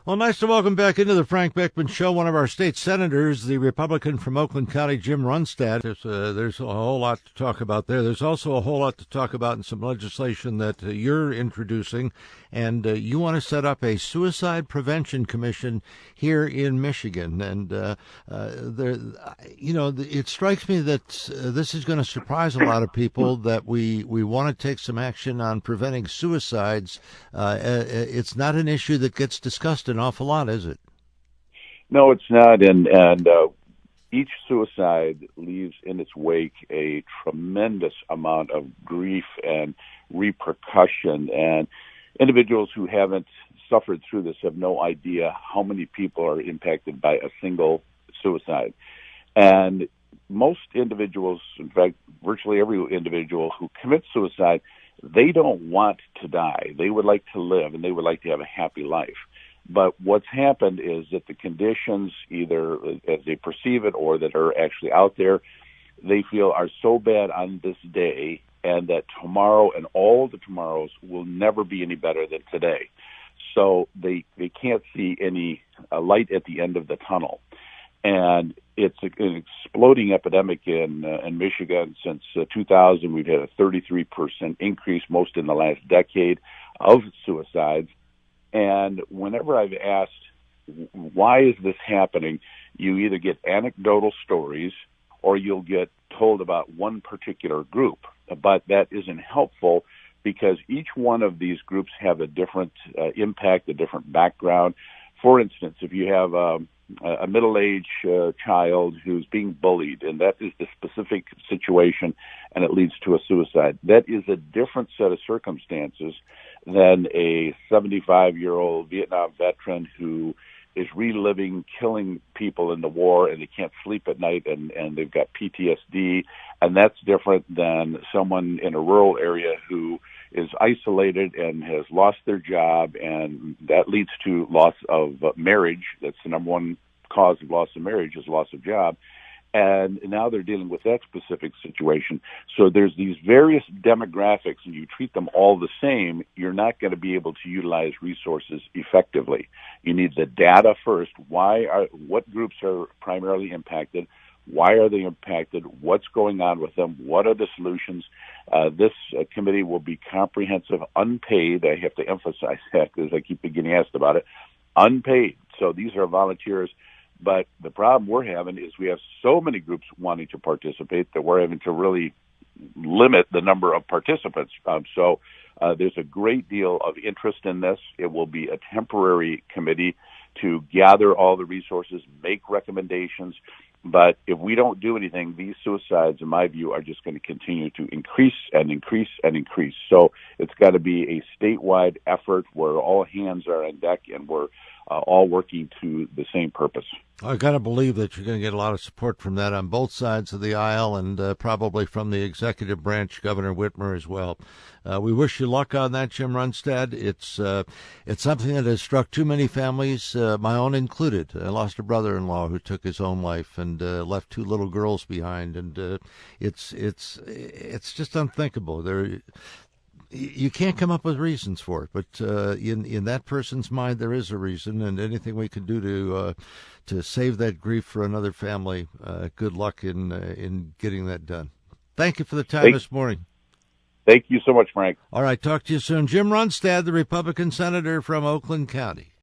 Well, nice to welcome back into the Frank Beckmann Show one of our state senators, the Republican from Oakland County, Jim Runestad. There's a whole lot to talk about there. There's also a whole lot to talk about in some legislation that you're introducing, and you want to set up a suicide prevention commission here in Michigan. And it strikes me that this is going to surprise a lot of people that we want to take some action on preventing suicides. It's not an issue that gets discussed an awful lot, is it? No, it's not, and each suicide leaves in its wake a tremendous amount of grief and repercussion, and individuals who haven't suffered through this have no idea how many people are impacted by a single suicide. And most individuals, in fact, virtually every individual who commits suicide, they don't want to die. They would like to live, and they would like to have a happy life. But what's happened is that the conditions, either as they perceive it or that are actually out there, they feel are so bad on this day, and that tomorrow and all the tomorrows will never be any better than today. So they can't see any light at the end of the tunnel. And it's an exploding epidemic in Michigan. Since 2000, we've had a 33% increase, most in the last decade, of suicides. And whenever I've asked, why is this happening, you either get anecdotal stories or you'll get told about one particular group. But that isn't helpful because each one of these groups have a different impact, a different background. For instance, if you have a middle-aged child who's being bullied, and that is the specific situation, and it leads to a suicide, that is a different set of circumstances than a 75-year-old Vietnam veteran who is reliving killing people in the war, and they can't sleep at night, and they've got PTSD, and that's different than someone in a rural area who is isolated and has lost their job, and that leads to loss of marriage. That's the number one cause of loss of marriage, is loss of job. And now they're dealing with that specific situation. So there's these various demographics, and you treat them all the same, you're not going to be able to utilize resources effectively. You need the data first. What groups are primarily impacted? Why are they impacted? What's going on with them? What are the solutions? This committee will be comprehensive, unpaid. I have to emphasize that because I keep getting asked about it. Unpaid. So these are volunteers. But the problem we're having is we have so many groups wanting to participate that we're having to really limit the number of participants. So there's a great deal of interest in this. It will be a temporary committee to gather all the resources, make recommendations. But if we don't do anything, these suicides, in my view, are just going to continue to increase and increase and increase. So it's got to be a statewide effort where all hands are on deck and we're all working to the same purpose. I got to believe that you're going to get a lot of support from that on both sides of the aisle, and probably from the executive branch, Governor Whitmer as well. We wish you luck on that, Jim Runestad. It's something that has struck too many families, my own included. I lost a brother-in-law who took his own life and left two little girls behind, and it's just unthinkable. You can't come up with reasons for it, but in that person's mind, there is a reason, and anything we can do to save that grief for another family, good luck in getting that done. Thank you for the time this morning. Thank you so much, Frank. All right, talk to you soon. Jim Runestad, the Republican senator from Oakland County.